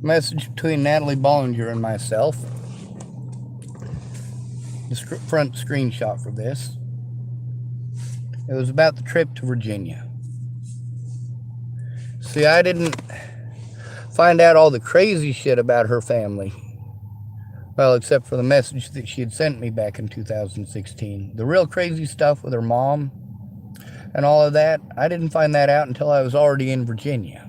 Message between Natalie Bollinger and myself. The front screenshot for this. It was about the trip to Virginia. See, I didn't find out all the crazy shit about her family. Well, except for the message that she had sent me back in 2016. The real crazy stuff with her mom and all of that, I didn't find that out until I was already in Virginia.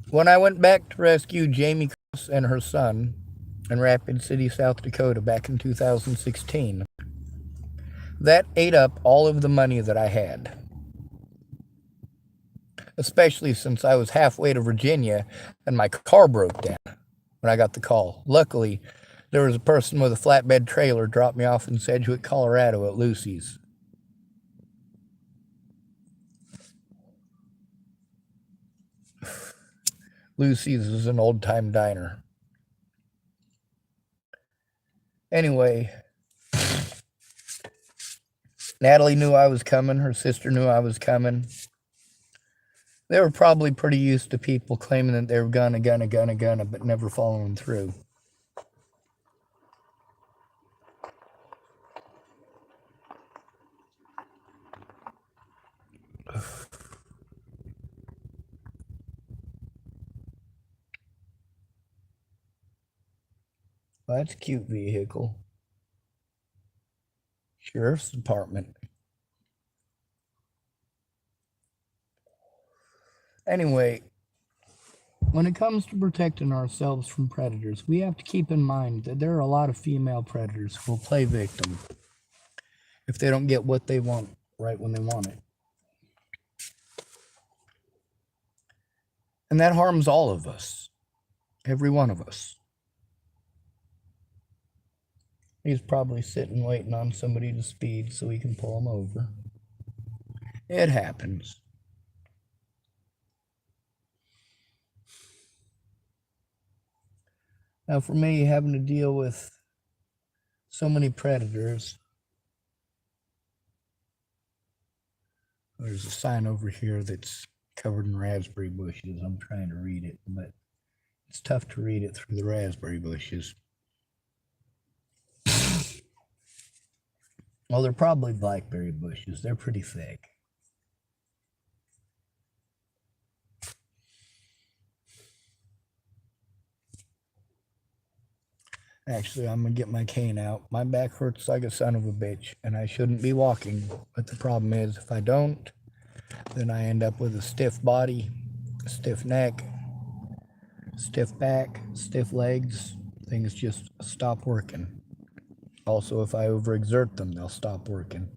When I went back to rescue Jamie Cross and her son in Rapid City, South Dakota back in 2016, that ate up all of the money that I had. Especially since I was halfway to Virginia and my car broke down when I got the call. Luckily, there was a person with a flatbed trailer dropped me off in Sedgwick, Colorado at Lucy's. Lucy's is an old-time diner. Anyway, Natalie knew I was coming. Her sister knew I was coming. They were probably pretty used to people claiming that they were gonna, but never following through. Well, that's a cute vehicle. Sheriff's Department. Anyway, when it comes to protecting ourselves from predators, we have to keep in mind that there are a lot of female predators who will play victim if they don't get what they want right when they want it. And that harms all of us, every one of us. He's probably sitting waiting on somebody to speed so he can pull him over. It happens. Now, for me, having to deal with so many predators, there's a sign over here that's covered in raspberry bushes. I'm trying to read it, but it's tough to read it through the raspberry bushes. Well, they're probably blackberry bushes. They're pretty thick. Actually, I'm going to get my cane out. My back hurts like a son of a bitch, and I shouldn't be walking. But the problem is, if I don't, then I end up with a stiff body, a stiff neck, stiff back, stiff legs. Things just stop working. Also, if I overexert them, they'll stop working.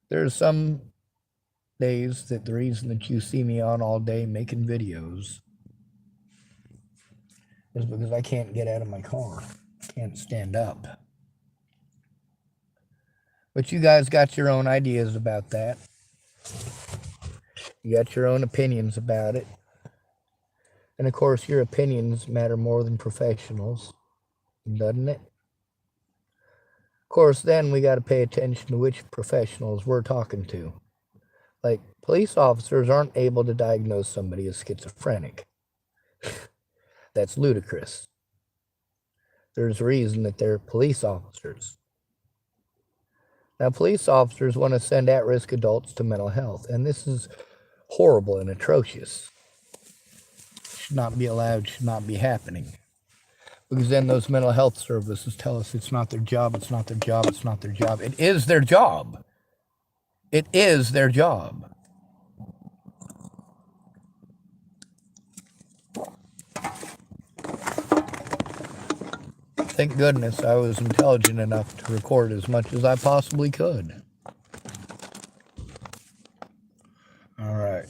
There's some days that the reason that you see me on all day making videos is because I can't get out of my car. Can't stand up. But you guys got your own ideas about that. You got your own opinions about it. And of course, your opinions matter more than professionals, doesn't it? Of course, then we got to pay attention to which professionals we're talking to. Like, police officers aren't able to diagnose somebody as schizophrenic. That's ludicrous. There's a reason that they're police officers. Now, police officers want to send at-risk adults to mental health, and this is horrible and atrocious. Should not be allowed, should not be happening. Because then those mental health services tell us it's not their job, it's not their job, it's not their job. It is their job. It is their job. Thank goodness I was intelligent enough to record as much as I possibly could. All right.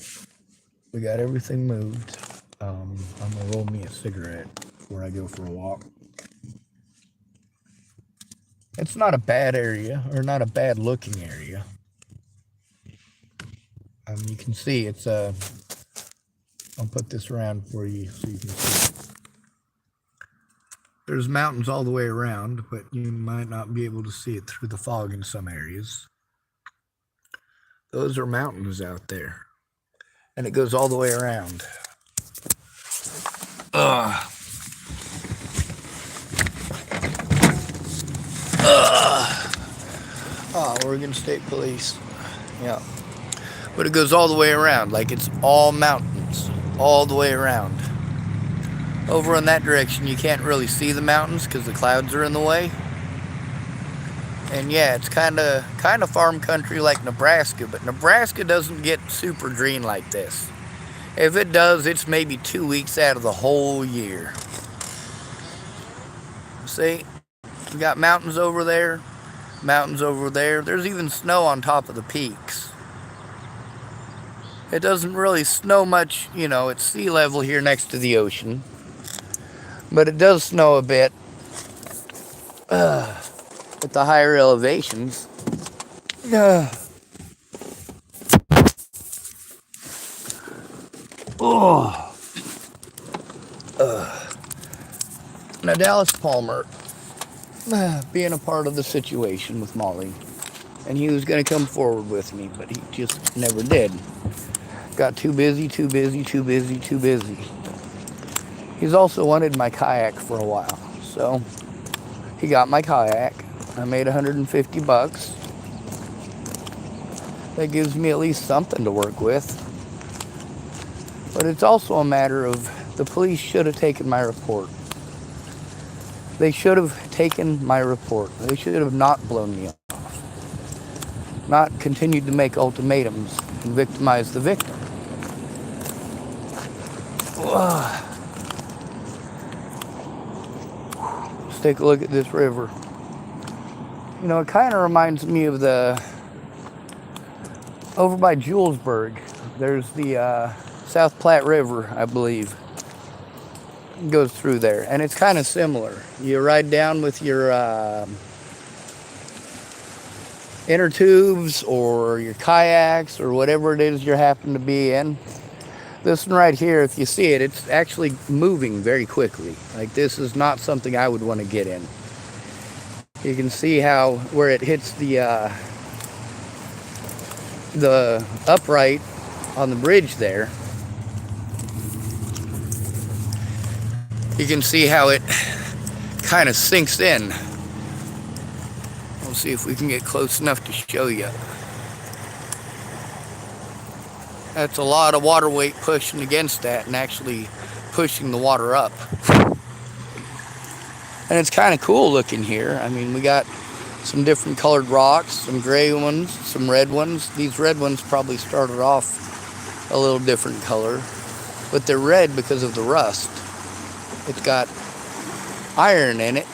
We got everything moved. I'm going to roll me a cigarette before I go for a walk. It's not a bad area, or not a bad looking area. You can see it's I'll put this around for you so you can see. There's mountains all the way around, but you might not be able to see it through the fog in some areas. Those are mountains out there. And it goes all the way around. Oregon State Police. Yeah. But it goes all the way around, like it's all mountains, all the way around. Over in that direction, you can't really see the mountains because the clouds are in the way. And yeah, it's kind of farm country like Nebraska, but Nebraska doesn't get super green like this. If it does, it's maybe 2 weeks out of the whole year. See, we got mountains over there, mountains over there. There's even snow on top of the peaks. It doesn't really snow much, you know, it's sea level here next to the ocean. But it does snow a bit at the higher elevations. Now Dallas Palmer, being a part of the situation with Molly, and he was going to come forward with me, but he just never did. Got too busy. He's also wanted my kayak for a while, so he got my kayak. I made $150. That gives me at least something to work with. But it's also a matter of the police should have taken my report. They should have taken my report. They should have not blown me off. Not continued to make ultimatums and victimize the victim. Let's take a look at this river. You know, it kind of reminds me of over by Julesburg. There's the South Platte River, I believe. It goes through there, and it's kind of similar. You ride down with your inner tubes or your kayaks or whatever it is you happen to be in. This one right here, if you see it, it's actually moving very quickly. Like, this is not something I would want to get in. You can see how where it hits the upright on the bridge there. You can see how it kind of sinks in. We'll see if we can get close enough to show you. That's a lot of water weight pushing against that and actually pushing the water up. And it's kind of cool looking here. I mean, we got some different colored rocks, some gray ones, some red ones. These red ones probably started off a little different color, but they're red because of the rust. It's got iron in it,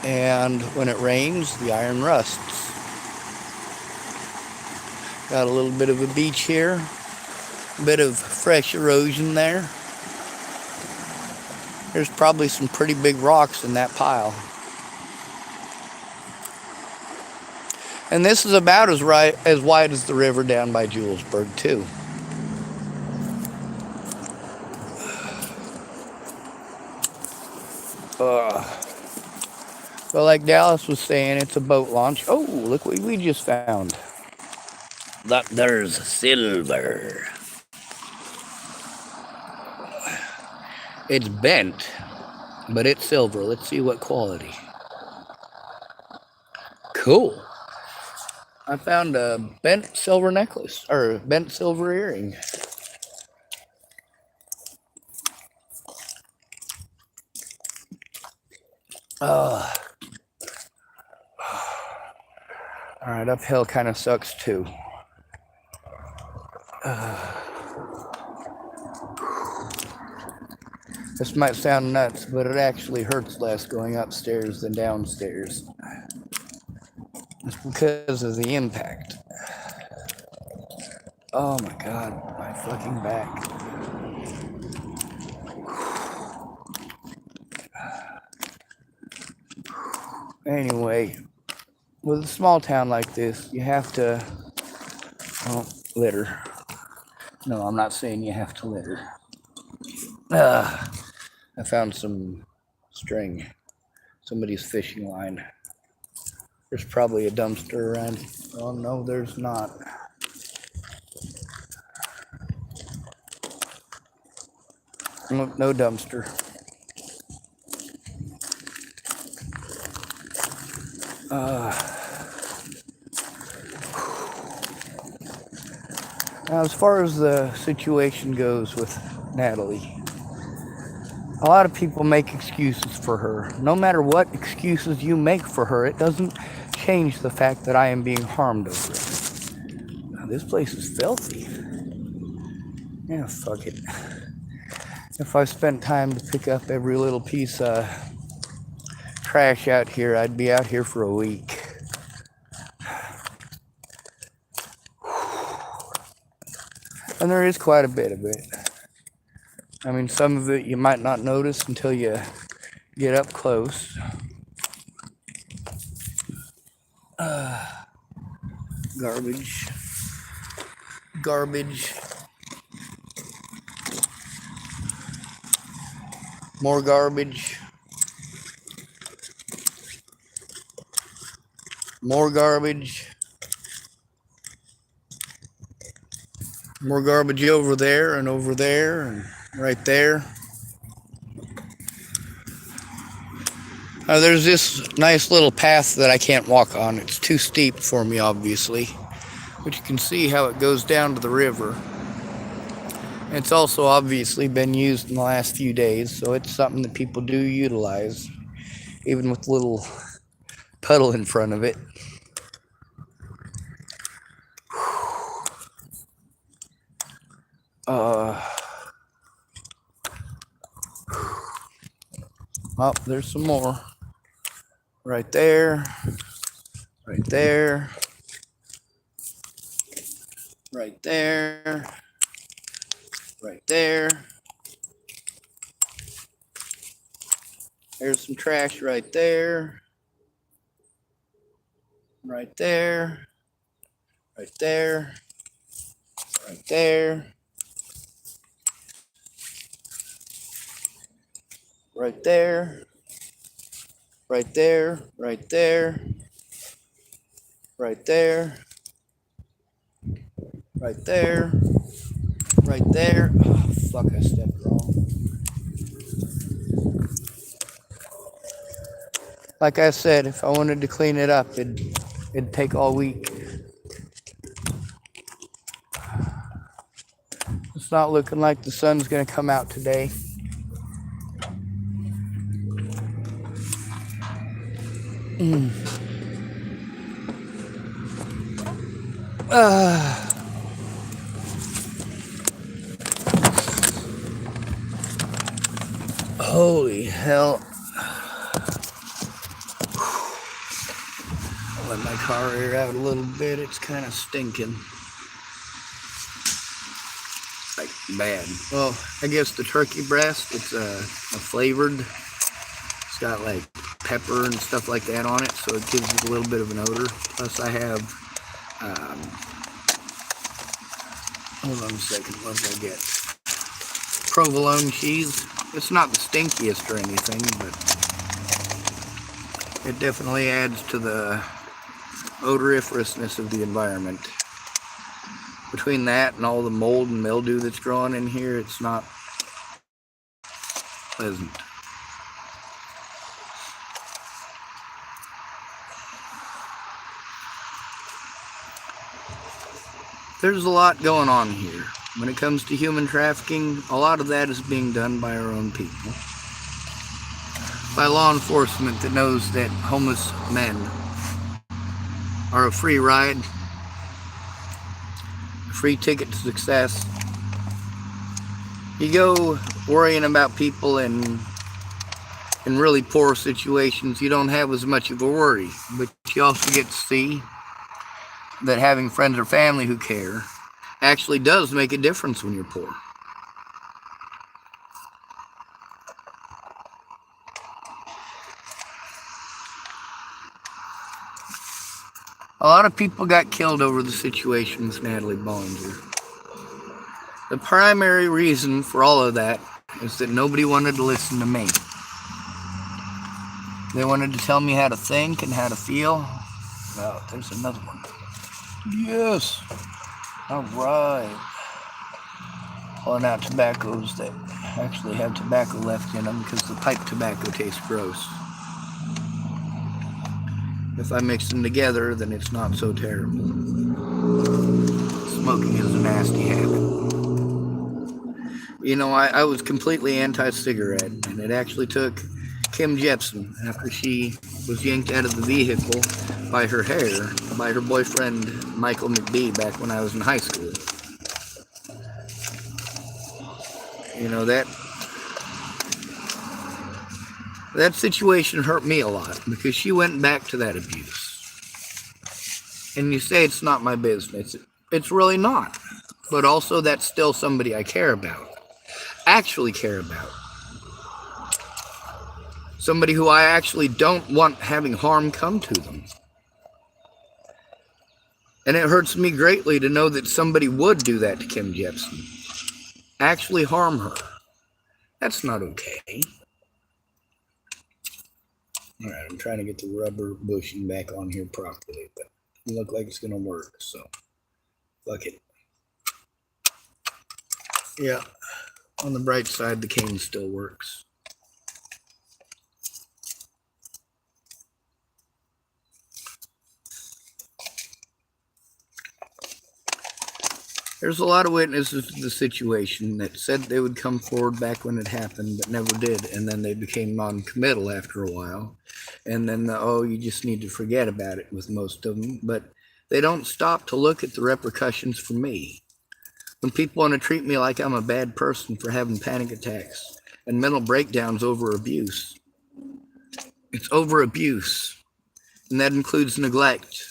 and when it rains, the iron rusts. Got a little bit of a beach here, a bit of fresh erosion there. There's probably some pretty big rocks in that pile. And this is about as wide as the river down by Julesburg, too. But like Dallas was saying, it's a boat launch. Oh, look what we just found. Look, there's silver. It's bent, but it's silver. Let's see what quality. Cool. I found a bent silver necklace, or bent silver earring. Alright, uphill kind of sucks too. This might sound nuts, but it actually hurts less going upstairs than downstairs. It's because of the impact. Oh my god, my fucking back. Anyway, with a small town like this, you have to litter. No, I'm not saying you have to litter. I found some string. somebody's fishing line. There's probably a dumpster around. Oh, no, there's not. No dumpster. Now, as far as the situation goes with Natalie, a lot of people make excuses for her. No matter what excuses you make for her, it doesn't change the fact that I am being harmed over it. Now, this place is filthy. Yeah, fuck it. If I spent time to pick up every little piece of trash out here, I'd be out here for a week. And there is quite a bit of it. I mean, some of it you might not notice until you get up close. Garbage. Garbage. More garbage. More garbage. More garbage over there and right there. There's this nice little path that I can't walk on. It's too steep for me, obviously. But you can see how it goes down to the river. It's also obviously been used in the last few days, so it's something that people do utilize, even with a little puddle in front of it. Oh, there's some more. Right there. Right there. Right there. Right there. There's some trash right there. Right there. Right there. Right there. Right there. Right there. Right there. Right there. Right there. Right there. Oh, fuck, I stepped wrong. Like I said, if I wanted to clean it up, it'd take all week. It's not looking like the sun's gonna come out today. Holy hell. I'll let my car air out a little bit. It's kind of stinking. Like bad. Well, I guess the turkey breast, it's a flavored. It's got like pepper and stuff like that on it, so it gives it a little bit of an odor. Plus I have, hold on a second, what did I get? Provolone cheese. It's not the stinkiest or anything, but it definitely adds to the odoriferousness of the environment. Between that and all the mold and mildew that's growing in here, it's not pleasant. There's a lot going on here. When it comes to human trafficking, a lot of that is being done by our own people. By law enforcement that knows that homeless men are a free ride, a free ticket to success. You go worrying about people in really poor situations, you don't have as much of a worry. But you also get to see that having friends or family who care actually does make a difference when you're poor. A lot of people got killed over the situation with Natalie Bollinger. The primary reason for all of that is that nobody wanted to listen to me. They wanted to tell me how to think and how to feel. Oh, there's another one. Yes. All right. Pulling out tobaccos that actually have tobacco left in them because the pipe tobacco tastes gross. If I mix them together, then it's not so terrible. Smoking is a nasty habit. You know, I was completely anti-cigarette, and it actually took Kim Jepsen, after she was yanked out of the vehicle by her hair by her boyfriend Michael McBee back when I was in high school. You know, that situation hurt me a lot because she went back to that abuse. And you say it's not my business. It's really not. But also that's still somebody I care about. Actually care about. Somebody who I actually don't want having harm come to them. And it hurts me greatly to know that somebody would do that to Kim Jepsen. Actually harm her. That's not okay. Alright, I'm trying to get the rubber bushing back on here properly, but it doesn't look like it's going to work, so fuck it. Yeah, on the bright side, the cane still works. There's a lot of witnesses to the situation that said they would come forward back when it happened, but never did, and then they became non-committal after a while. And then, you just need to forget about it with most of them, but they don't stop to look at the repercussions for me. When people want to treat me like I'm a bad person for having panic attacks and mental breakdowns over abuse, it's over abuse, and that includes neglect.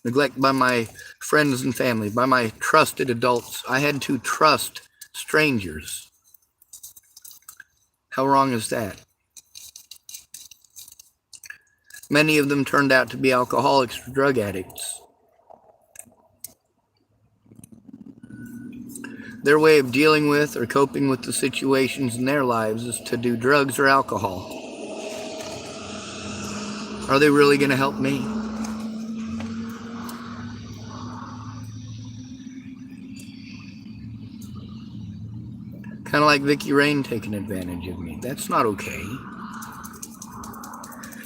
Neglect by my friends and family, by my trusted adults. I had to trust strangers. How wrong is that? Many of them turned out to be alcoholics or drug addicts. Their way of dealing with or coping with the situations in their lives is to do drugs or alcohol. Are they really going to help me? Kind of like Vicky Rain taking advantage of me. That's not okay.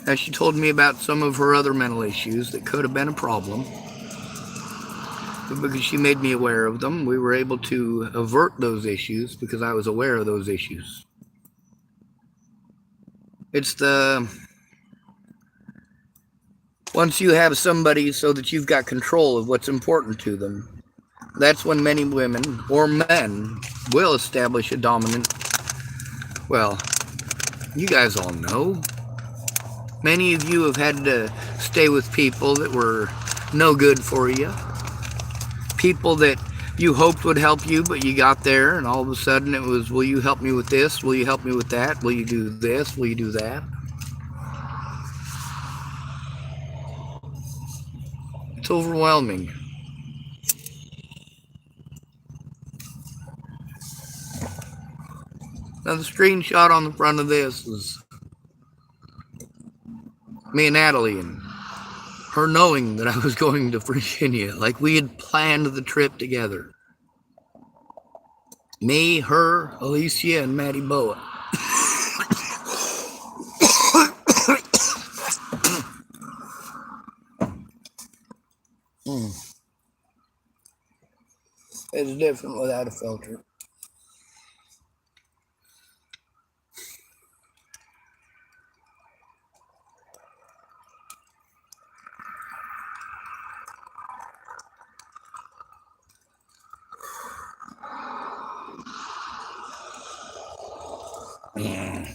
Now, she told me about some of her other mental issues that could have been a problem. But because she made me aware of them, we were able to avert those issues because I was aware of those issues. It's once you have somebody so that you've got control of what's important to them, that's when many women or men will establish a dominant. Well, you guys all know. Many of you have had to stay with people that were no good for you. People that you hoped would help you, but you got there and all of a sudden it was, will you help me with this? Will you help me with that? Will you do this? Will you do that? It's overwhelming. Now the screenshot on the front of this is me and Natalie and her knowing that I was going to Virginia. Like we had planned the trip together. Me, her, Alicia, and Maddie Boa. It's different without a filter. Man.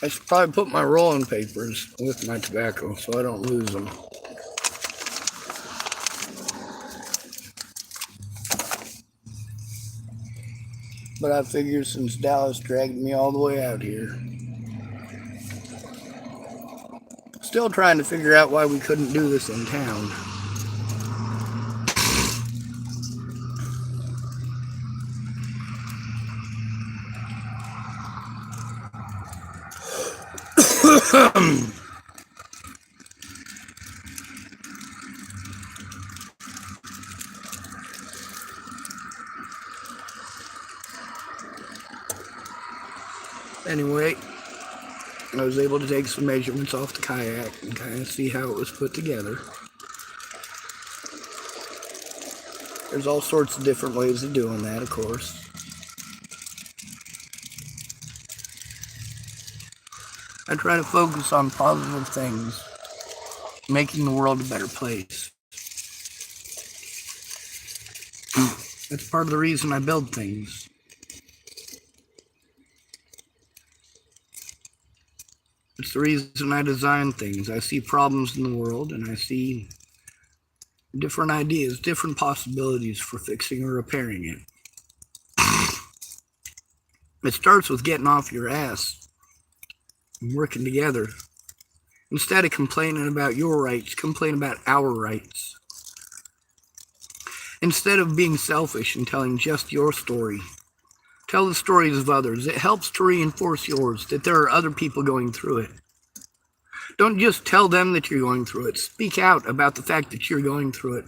I should probably put my rolling papers with my tobacco so I don't lose them. But I figure since Dallas dragged me all the way out here, still trying to figure out why we couldn't do this in town. Anyway, I was able to take some measurements off the kayak and kind of see how it was put together. There's all sorts of different ways of doing that, of course. I try to focus on positive things, making the world a better place. That's part of the reason I build things. It's the reason I design things. I see problems in the world and I see different ideas, different possibilities for fixing or repairing it. It starts with getting off your ass and working together. Instead of complaining about your rights, complain about our rights. Instead of being selfish and telling just your story, tell the stories of others. It helps to reinforce yours, that there are other people going through it. Don't just tell them that you're going through it. Speak out about the fact that you're going through it.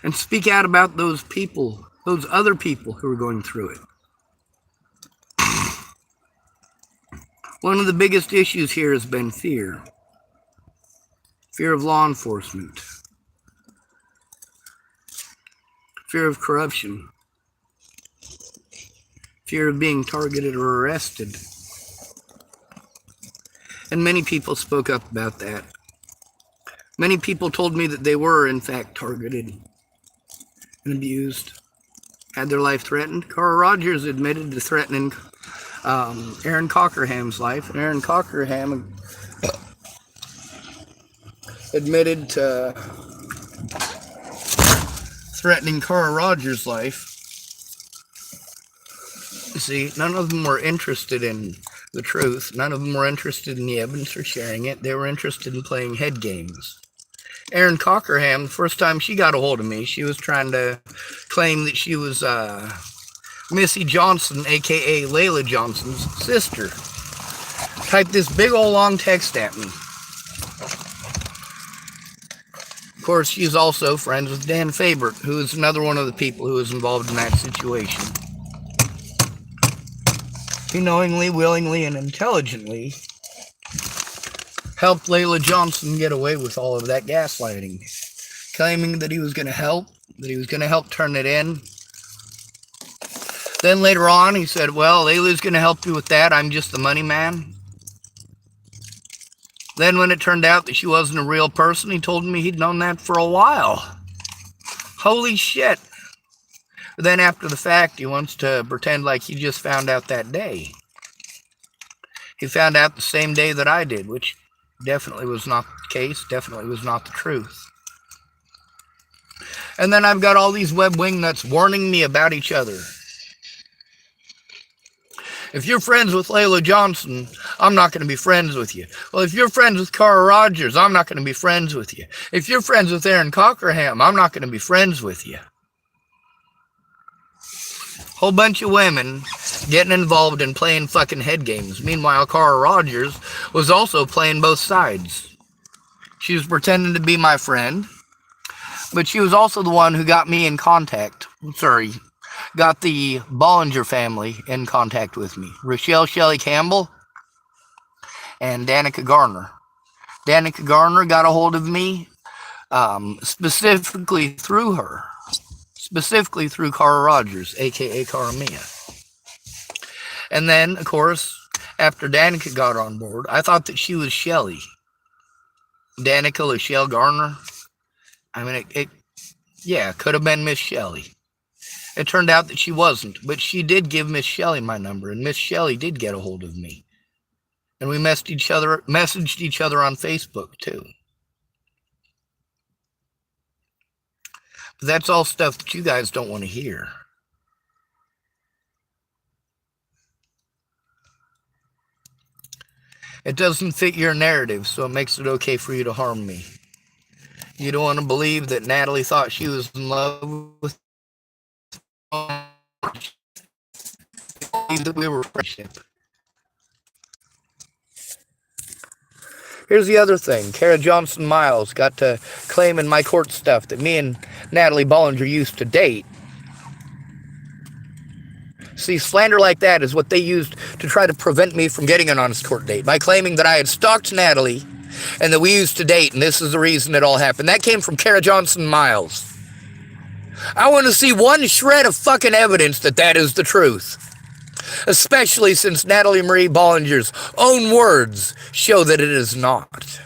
And speak out about those people, those other people who are going through it. One of the biggest issues here has been fear. Fear of law enforcement. Fear of corruption. Fear of being targeted or arrested. And many people spoke up about that. Many people told me that they were, in fact, targeted and abused, had their life threatened. Carl Rogers admitted to threatening Aaron Cockerham's life, and Aaron Cockerham admitted to threatening Carl Rogers' life. You see, none of them were interested in the truth. None of them were interested in the evidence or sharing it. They were interested in playing head games. Aaron Cockerham, the first time she got a hold of me, she was trying to claim that she was Missy Johnson, a.k.a. Layla Johnson's sister. Typed this big old long text at me. Of course, she's also friends with Dan Faber, who is another one of the people who was involved in that situation. He knowingly, willingly, and intelligently helped Layla Johnson get away with all of that gaslighting, claiming that he was going to help, turn it in. Then later on, he said, well, Layla's going to help you with that. I'm just the money man. Then when it turned out that she wasn't a real person, he told me he'd known that for a while. Holy shit. Then after the fact, he wants to pretend like he just found out that day. He found out the same day that I did, which definitely was not the case, definitely was not the truth. And then I've got all these web wingnuts warning me about each other. If you're friends with Layla Johnson, I'm not going to be friends with you. Well, if you're friends with Carl Rogers, I'm not going to be friends with you. If you're friends with Aaron Cockerham, I'm not going to be friends with you. Whole bunch of women getting involved in playing fucking head games. Meanwhile, Carl Rogers was also playing both sides. She was pretending to be my friend, but she was also the one who got me in contact. Got the Bollinger family in contact with me. Rochelle Shelley Campbell and Danica Garner. Danica Garner got a hold of me specifically through her. Specifically through Carl Rogers, a.k.a. Caramia. And then, of course, after Danica got on board, I thought that she was Shelley. Danica Lachelle Garner. I mean, it could have been Miss Shelley. It turned out that she wasn't, but she did give Miss Shelley my number, and Miss Shelley did get a hold of me. And we messaged each other on Facebook, too. But that's all stuff that you guys don't want to hear. It doesn't fit your narrative, so it makes it okay for you to harm me. You don't want to believe that Natalie thought she was in love with me. That we were friendship. Here's the other thing. Kara Johnson Miles got to claim in my court stuff that me and Natalie Bollinger used to date. See, slander like that is what they used to try to prevent me from getting an honest court date, by claiming that I had stalked Natalie and that we used to date, and this is the reason it all happened. That came from Kara Johnson Miles. I want to see one shred of fucking evidence that that is the truth. Especially since Natalie Marie Bollinger's own words show that it is not.